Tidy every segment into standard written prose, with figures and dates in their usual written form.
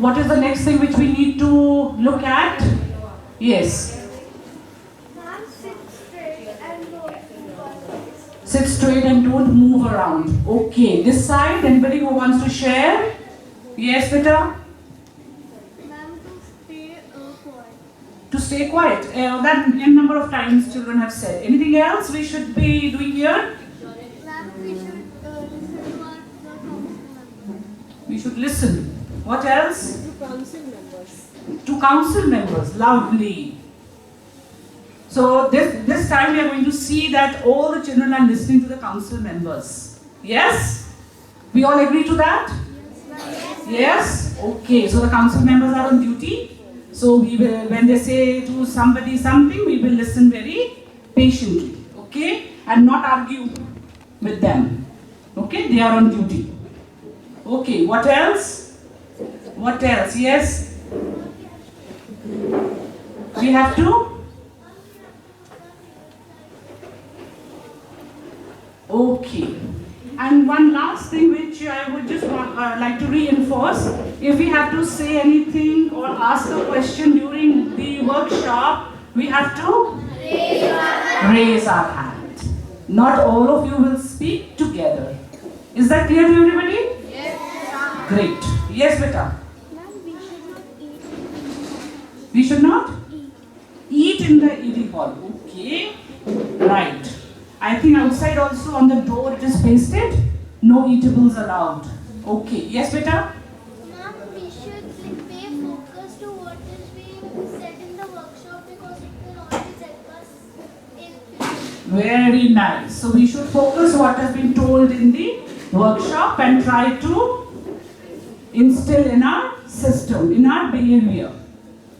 What is the next thing which we need to look at? Yes. Ma'am, sit straight and don't move always. Sit straight and don't move around. Okay. This side, anybody who wants to share? Yes, beta? Ma'am, to stay quiet. To stay quiet. That n number of times children have said. Anything else we should be doing here? Ma'am, we should listen to our the council members. We should listen. What else? To council members. To council members. Lovely. So this time we are going to see that all the children are listening to the council members. Yes? We all agree to that? Yes? Okay. So the council members are on duty. So we will, when they say to somebody something, we will listen very patiently. Okay? And not argue with them. Okay? They are on duty. Okay. What else? What else? Yes? We have to? Okay. And one last thing which I would just like to reinforce, if we have to say anything or ask a question during the workshop, we have to raise our hand. Not all of you will speak together. Is that clear to everybody? Yes. Great. Yes, beta. Ma'am, we should not eat. We should not Eat. eat in the eating hall. Okay. Right. I think outside also on the door it is pasted. No eatables allowed. Okay. Yes, beta? Ma'am, we should pay focus to what is being said in the workshop because it will always help us in future. Very nice. So we should focus what has been told in the workshop and try to instill in our system, in our behavior.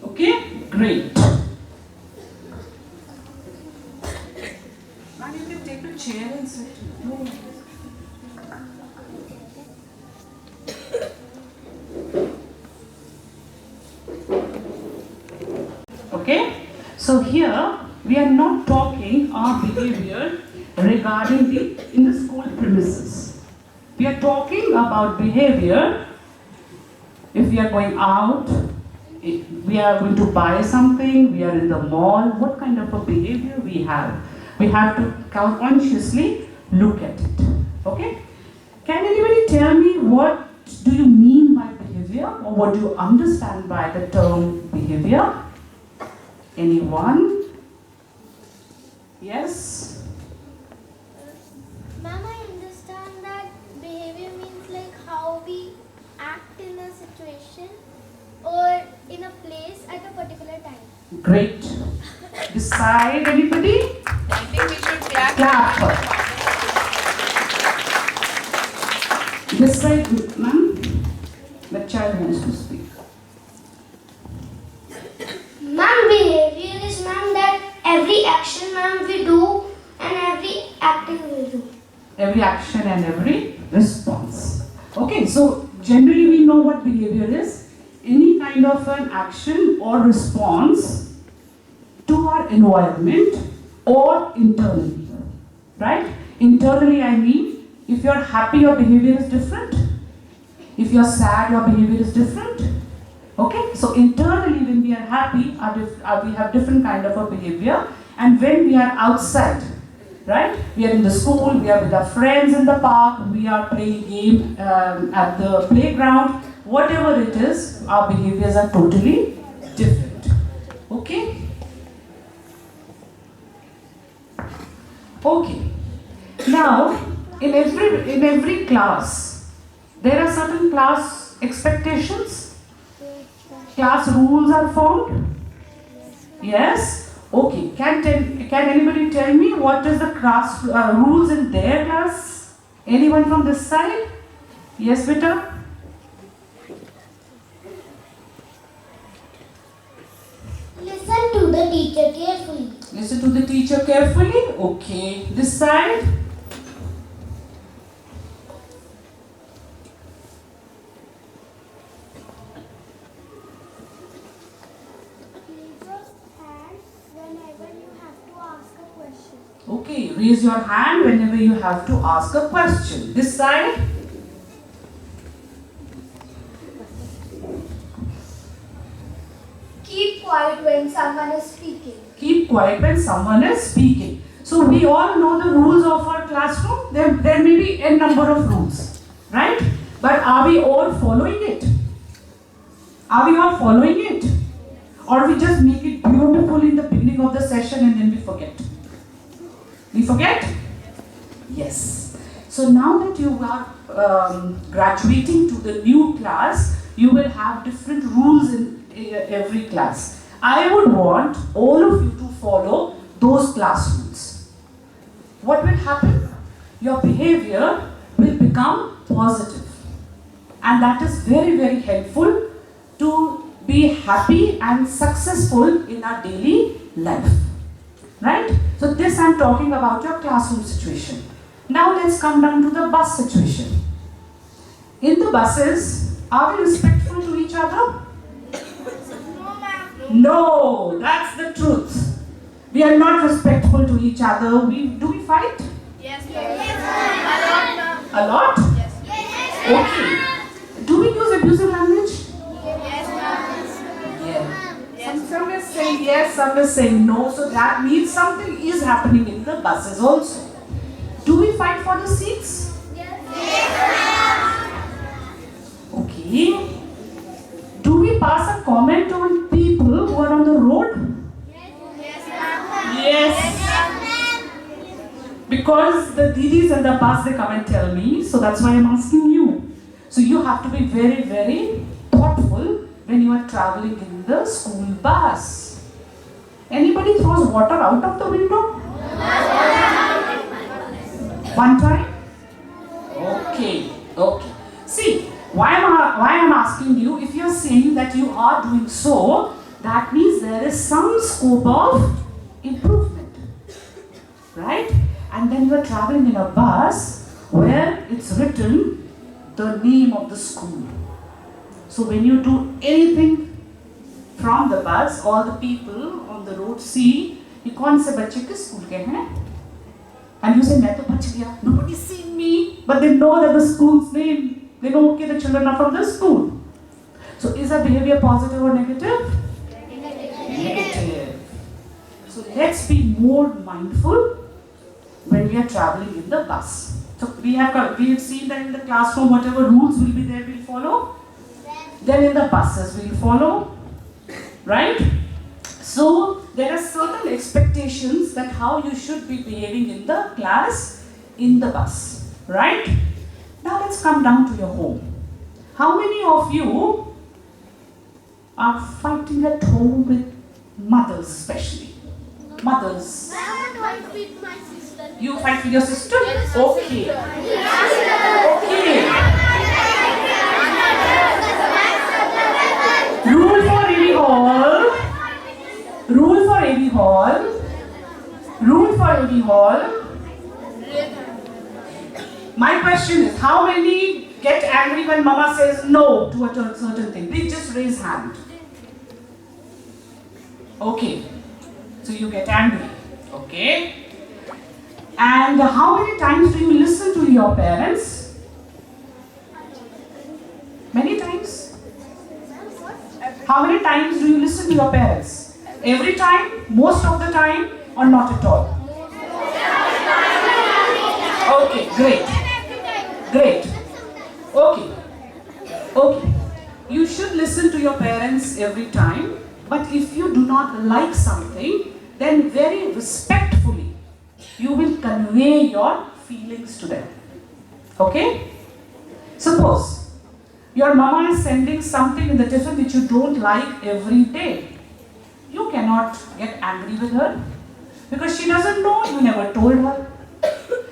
Okay? Great. Now you can take a chair and sit. No. Okay? So here we are not talking our behavior regarding in the school premises. We are talking about behavior if we are going out, if we are going to buy something, we are in the mall, what kind of a behavior we have. We have to consciously look at it. Okay? Can anybody tell me what do you mean by behavior or what do you understand by the term behavior? Anyone? Yes? Ma'am, I understand that behavior means like how we act in a situation or in a place at a particular time. Great. Decide anybody? I think we should clap. Clap. Decide, ma'am. The child wants to speak. Ma'am, behavior is ma'am that every action ma'am we do and every acting we do. Every action and every response. Okay, so generally we know what behavior is. Any kind of an action or response to our environment or internally. Right? Internally I mean, if you're happy your behavior is different. If you're sad your behavior is different. Okay, so internally when we are happy, we have different kind of a behavior, and when we are outside, right? We are in the school, we are with our friends in the park, we are playing game at the playground, whatever it is, our behaviors are totally different. Okay? Okay. Now, in every class, there are certain class expectations. Class rules are formed? Yes? Okay. Can anybody tell me what is the class rules in their class? Anyone from this side? Yes, beta? Listen to the teacher carefully. Listen to the teacher carefully. Okay. This side? Okay, raise your hand whenever you have to ask a question. This side? Keep quiet when someone is speaking. Keep quiet when someone is speaking. So we all know the rules of our classroom. There may be n number of rules, right? But are we all following it? Are we all following it? Or we just make it beautiful in the beginning of the session and then we forget? We forget? Yes. So now that you are graduating to the new class, you will have different rules in every class. I would want all of you to follow those class rules. What will happen? Your behavior will become positive. And that is very, very helpful to be happy and successful in our daily life. Right? So this I'm talking about your classroom situation. Now let's come down to the bus situation. In the buses, are we respectful to each other? No, ma'am. No, that's the truth. We are not respectful to each other. Do we fight? Yes, Yes, A lot? Yes. Okay. Do we use abusive language? Yes, ma'am. Yeah. Some is saying yes, some is saying no. So that means something is happening in the buses also. Do we fight for the seats? Okay. Do we pass a comment on people who are on the road? Yes. Because the didis and the bus, they come and tell me. So that's why I'm asking you. So you have to be very, very thoughtful when you are traveling in the school bus. Anybody throws water out of the window? One time? Okay, okay. See, why I'm asking you, if you're saying that you are doing so, that means there is some scope of improvement, right? And then you're traveling in a bus where it's written the name of the school. So when you do anything from the bus, all the people on the road see, ये कौन से बच्चे किस school के हैं? And you say, मैं तो बच गया. Nobody's seen me, but they know that the school's name. They know, okay, the children are from this school. So is our behavior positive or negative? Negative. So let's be more mindful when we are traveling in the bus. So we have seen that in the classroom, whatever rules will be there, we'll follow. Then in the buses, we'll follow. Right? So there are certain expectations that how you should be behaving in the class, in the bus. Right? Now let's come down to your home. How many of you are fighting at home with mothers especially? Mothers. I fight with my sister. You fight with your sister? Yes, Okay. Okay. Rule for AV Hall. Rule for AV Hall. Rule for AV Hall. My question is, how many get angry when mama says no to a certain thing? Please just raise hand. Okay. So you get angry. Okay. And how many times do you listen to your parents? Many times? How many times do you listen to your parents? Every time? Most of the time? Or not at all? Okay, great. Great. Okay. Okay. You should listen to your parents every time, but if you do not like something, then very respectfully, you will convey your feelings to them. Okay? Suppose your mama is sending something in the tiffin which you don't like every day. You cannot get angry with her because she doesn't know, you never told her.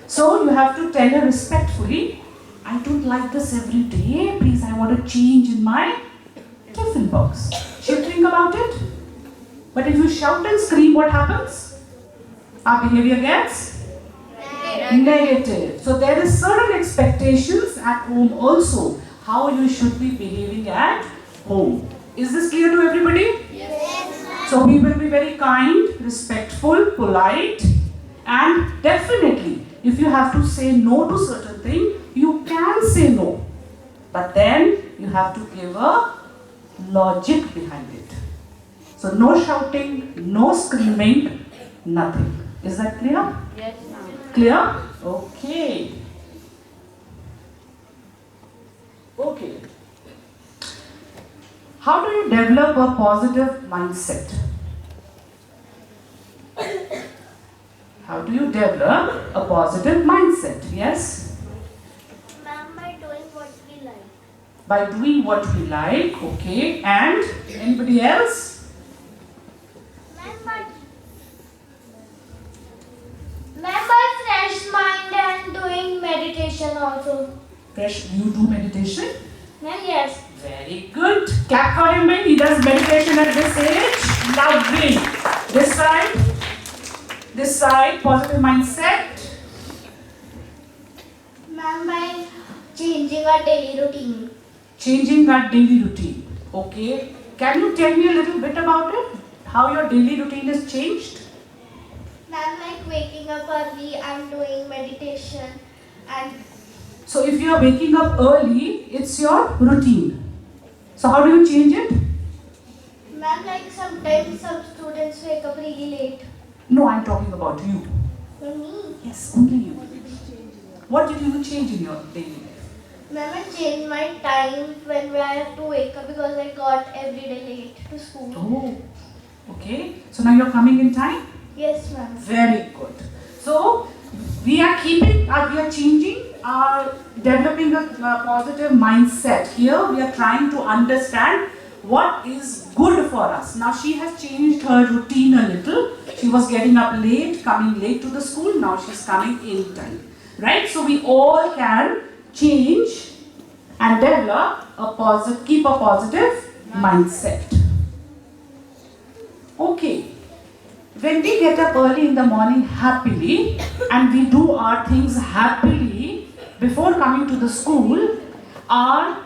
So you have to tell her respectfully, I don't like this every day, please I want to change in my tiffin box. She'll think about it. But if you shout and scream, what happens? Our behavior gets negative. So there is certain expectations at home also, how you should be behaving at home. Is this clear to everybody? Yes. So we will be very kind, respectful, polite, and definitely if you have to say no to certain thing, you can say no. But then you have to give a logic behind it. So no shouting, no screaming, nothing. Is that clear? Yes, ma'am. Clear? Okay. Okay. How do you develop a positive mindset? How do you develop a positive mindset? Yes? Ma'am, by doing what we like. By doing what we like, okay. And anybody else? Ma'am, by fresh mind and doing meditation also. Fresh, you do meditation? Ma'am, yes. Very good. Clap for him, man. He does meditation at this age. Lovely. This side. This side. Positive mindset. Ma'am, by changing our daily routine. Changing our daily routine. Okay. Can you tell me a little bit about it? How your daily routine is changed? Ma'am, like waking up early and doing meditation and So if you are waking up early, it's your routine. So how do you change it? ma'am, like sometimes some students wake up really late. No, I'm talking about you. For me, Yes, only you. What did you change in your daily life? ma'am, I changed my time when I have to wake up because I got every day late to school. Oh, okay. So now you're coming in time? Yes, ma'am. Very good. So we are changing developing a positive mindset. Here we are trying to understand what is good for us. Now she has changed her routine a little. She was getting up late, coming late to the school. Now she's coming in time. Right? So we all can change and develop keep a positive mindset. Okay. When we get up early in the morning happily and we do our things happily before coming to the school, our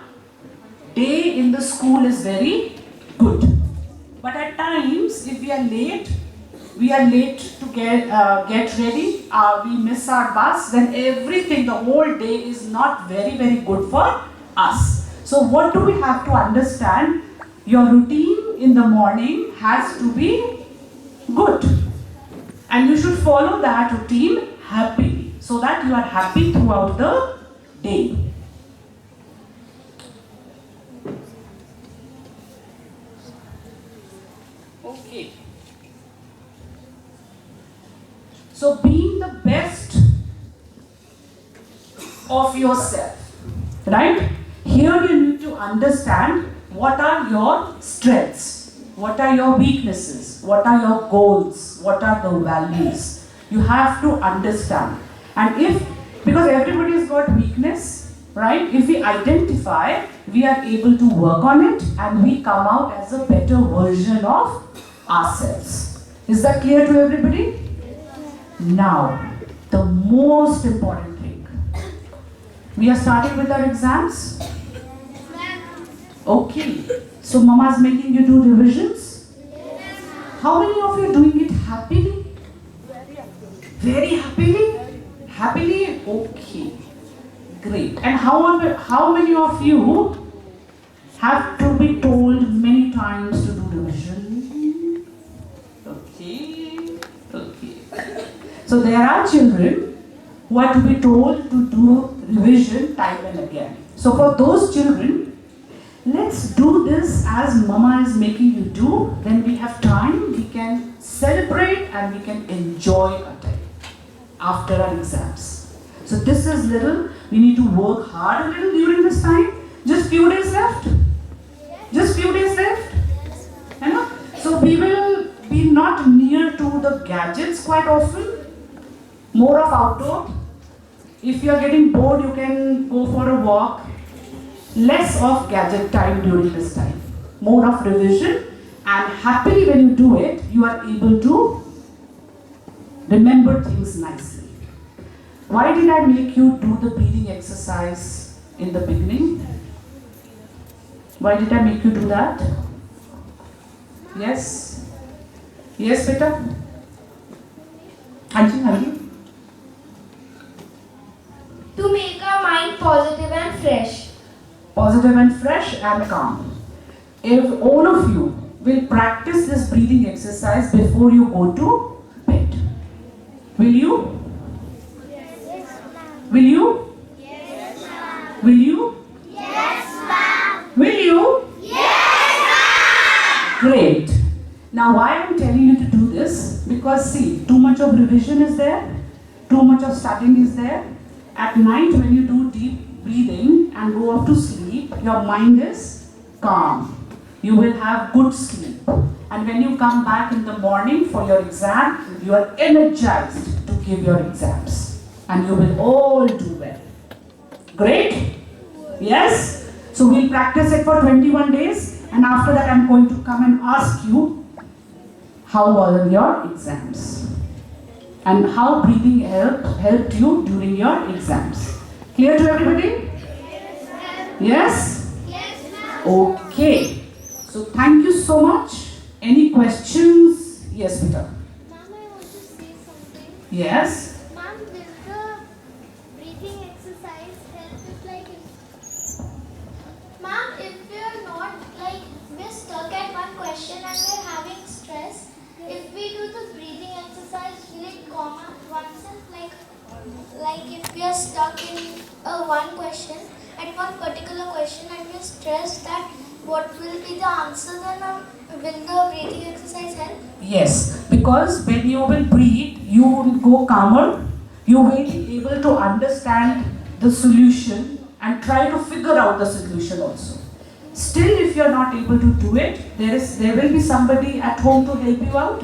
day in the school is very good. But at times, if we are late to get ready, we miss our bus, then everything, the whole day is not very, very good for us. So what do we have to understand? Your routine in the morning has to be good, and you should follow that routine happily so that you are happy throughout the day. Okay. So being the best of yourself, right? Here you need to understand what are your strengths, what are your weaknesses, what are your goals, what are the values. You have to understand. And because everybody's got weakness, right? If we identify, we are able to work on it and we come out as a better version of ourselves. Is that clear to everybody? Now, the most important thing. We are starting with our exams. Okay. So Mama is making you do revisions. How many of you are doing it happily? Very happily? Happily? Okay. Great. And how many of you have to be told many times to do revision? Okay. Okay. So there are children who are to be told to do revision time and again. So for those children, let's do this as Mama is making you do. When we have time, we can celebrate and we can enjoy our time after our exams. So this is little, we need to work hard a little during this time. Just few days left. Just few days left. You know? So we will be not near to the gadgets quite often. More of outdoor. If you are getting bored, you can go for a walk. Less of gadget time during this time. More of revision, and happily when you do it, you are able to remember things nicely. Why did I make you do the breathing exercise in the beginning? Why did I make you do that? Yes? Yes, beta? Anji, Anji? To make our mind positive and fresh. Positive and fresh and calm. If all of you, will practice this breathing exercise before you go to bed. Will you? Yes, ma'am. Will you? Yes, ma'am. Will you? Yes, ma'am. Will you? Yes, ma'am. Great. Now why I am telling you to do this? Because see, too much of revision is there, too much of studying is there. At night when you do deep breathing and go off to sleep, your mind is calm. You will have good sleep. And when you come back in the morning for your exam, you are energized to give your exams. And you will all do well. Great? Yes? So we'll practice it for 21 days. And after that I'm going to come and ask you how were your exams and how breathing helped you during your exams. Clear to everybody? Yes, ma'am. Yes? Yes, ma'am. Okay. So thank you so much. Any questions? Yes, Peter. Ma'am, I want to say something. Yes? Ma'am, will the breathing exercise help if ma'am, if we're not we're stuck at one question and we're having stress, if we do the breathing exercise, will it calm oneself? If we are stuck in one question, at one particular question, and we're stressed that what will be the answer, then will the breathing exercise help? Yes. Because when you will breathe, you will go calmer. You will be able to understand the solution and try to figure out the solution also. Still, if you are not able to do it, there will be somebody at home to help you out.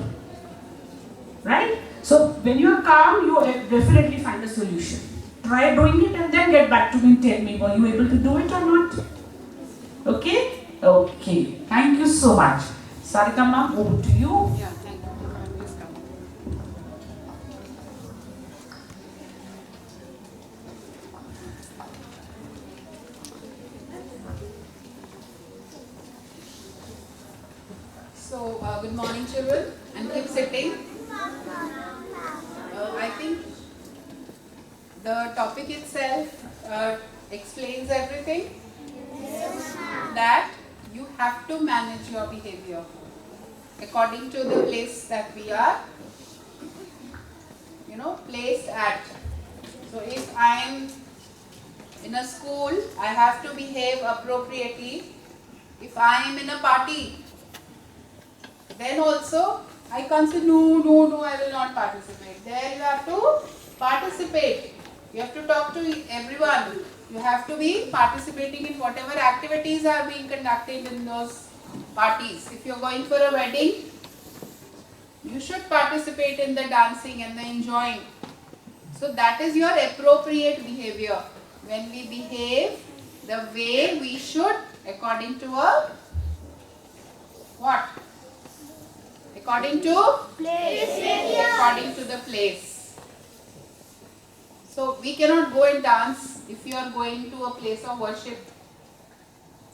Right? So when you are calm, you definitely find a solution. Try doing it and then get back to me and tell me, were you able to do it or not? Okay? Okay. Thank you so much. Sarika ma'am, over to you. Yeah, thank you. Please come. So, good morning, children, and keep sitting. I think the topic itself explains everything. That you have to manage your behavior according to the place that we are, placed at. So if I am in a school, I have to behave appropriately. If I am in a party, then also I can't say no, I will not participate. There you have to participate. You have to talk to everyone. You have to be participating in whatever activities are being conducted in those parties. If you are going for a wedding, you should participate in the dancing and the enjoying. So that is your appropriate behavior. When we behave the way we should according to a what? According to? Place. According to the place. So we cannot go and dance if you are going to a place of worship.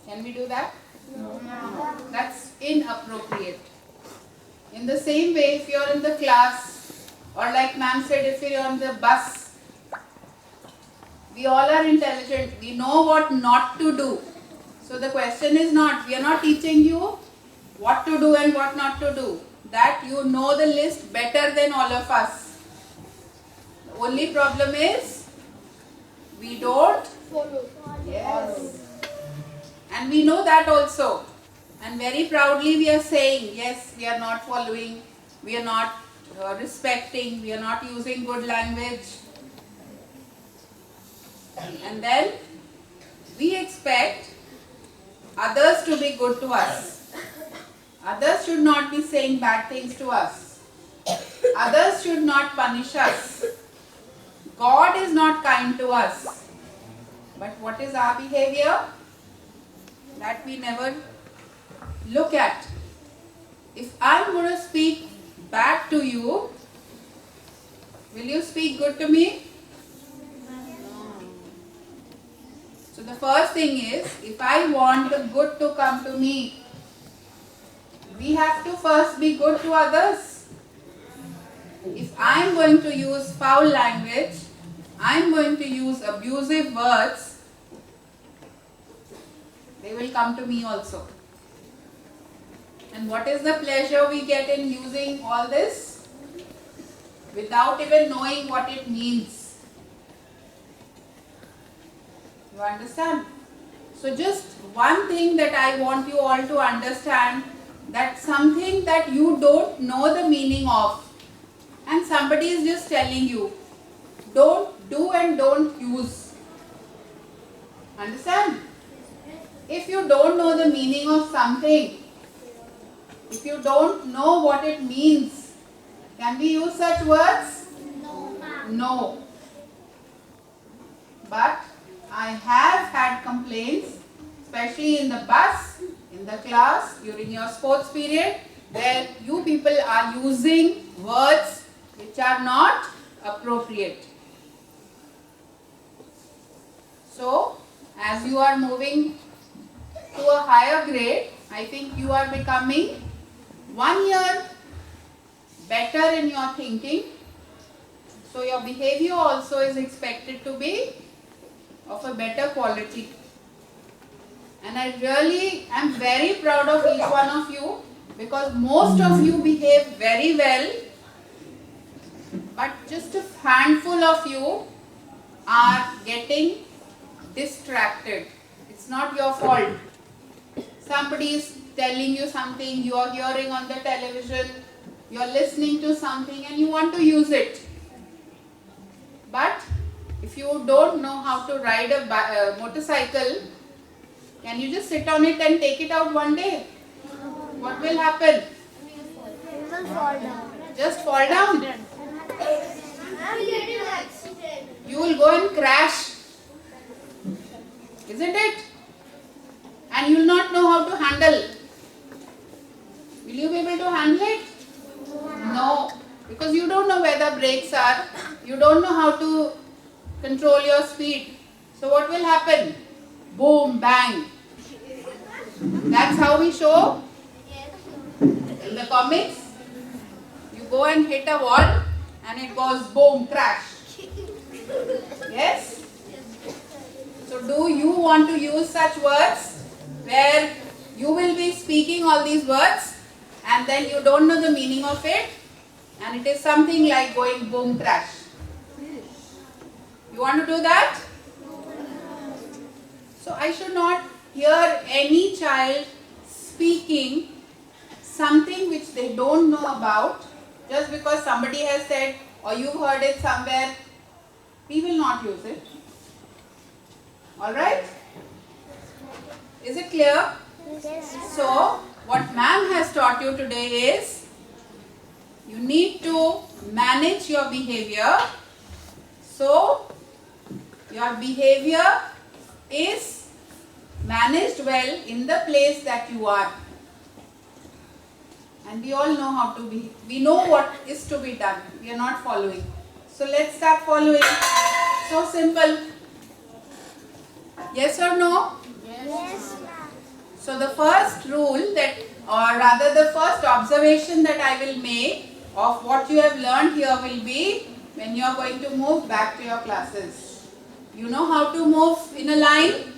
Can we do that? No. That's inappropriate. In the same way, if you are in the class, or like ma'am said, if you are on the bus, we all are intelligent. We know what not to do. So the question is not, we are not teaching you what to do and what not to do. That you know the list better than all of us. The only problem is, we don't Follow. Yes. And we know that also. And very proudly we are saying, yes, we are not following, we are not respecting, we are not using good language. And then we expect others to be good to us. Others should not be saying bad things to us. Others should not punish us. God is not kind to us. But what is our behavior? That we never look at. If I am going to speak bad to you, will you speak good to me? So the first thing is, if I want the good to come to me, we have to first be good to others. If I am going to use foul language, I am going to use abusive words, they will come to me also. And what is the pleasure we get in using all this? Without even knowing what it means. You understand? So just one thing that I want you all to understand, that something that you don't know the meaning of and somebody is just telling you, don't do and don't use. Understand? If you don't know the meaning of something, if you don't know what it means, can we use such words? No, ma'am. No. But I have had complaints, especially in the bus, in the class, during your sports period, where you people are using words which are not appropriate. So, as you are moving to a higher grade, I think you are becoming 1 year better in your thinking. So your behavior also is expected to be of a better quality. And I really am very proud of each one of you, because most of you behave very well, but just a handful of you are getting distracted. It's not your fault. Somebody is telling you something, you are hearing on the television, you are listening to something and you want to use it. But if you don't know how to ride a motorcycle, can you just sit on it and take it out one day? What will happen? We will fall down. Just fall down. I'm getting an accident. You will go and crash. Isn't it? And you will not know how to handle. Will you be able to handle it? No. Because you don't know where the brakes are. You don't know how to control your speed. So what will happen? Boom, bang. That's how we show in the comics. You go and hit a wall and it goes boom, crash. Yes? So do you want to use such words where you will be speaking all these words and then you don't know the meaning of it and it is something like going boom, crash? You want to do that? So I should not hear any child speaking something which they don't know about just because somebody has said or you heard it somewhere. We will not use it. Alright? Is it clear? So, what ma'am has taught you today is you need to manage your behavior. So, your behavior is managed well in the place that you are. And we all know how to be. We know what is to be done. We are not following. So, let's start following. So simple. Yes or no? Yes, ma'am. So the first rule that, or rather the first observation that I will make of what you have learned here will be when you are going to move back to your classes. You know how to move in a line?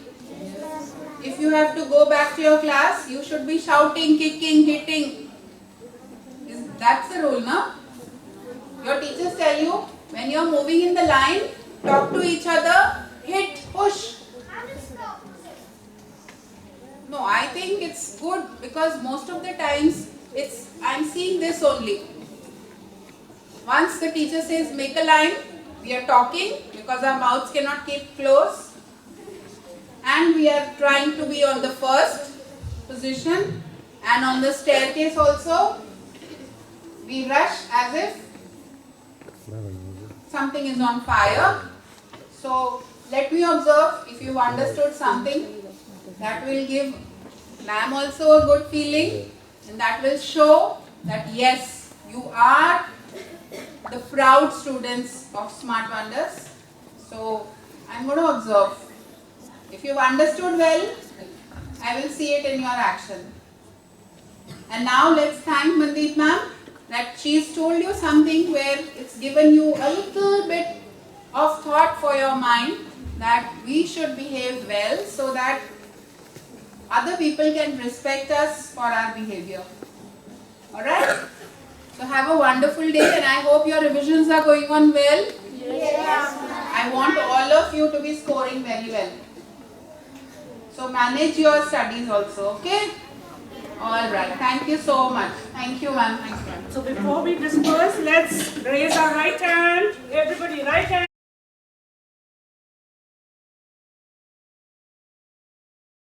If you have to go back to your class, you should be shouting, kicking, hitting. That's the rule, no? Your teachers tell you when you are moving in the line, talk to each other, hit, push. No, I think it's good because most of the times I'm seeing this only. Once the teacher says make a line, we are talking because our mouths cannot keep closed and we are trying to be on the first position, and on the staircase also we rush as if something is on fire. So let me observe if you've understood something. That will give ma'am also a good feeling and that will show that yes, you are the proud students of Smart Wonders. So I'm going to observe. If you've understood well, I will see it in your action. And now let's thank Mandeep ma'am that she's told you something where it's given you a little bit of thought for your mind that we should behave well so that other people can respect us for our behavior. Alright? So have a wonderful day and I hope your revisions are going on well. I want all of you to be scoring very well. So manage your studies also, okay? Alright, thank you so much. Thank you, ma'am. Thank you, ma'am. So before we disperse, let's raise our right hand. Everybody, right hand.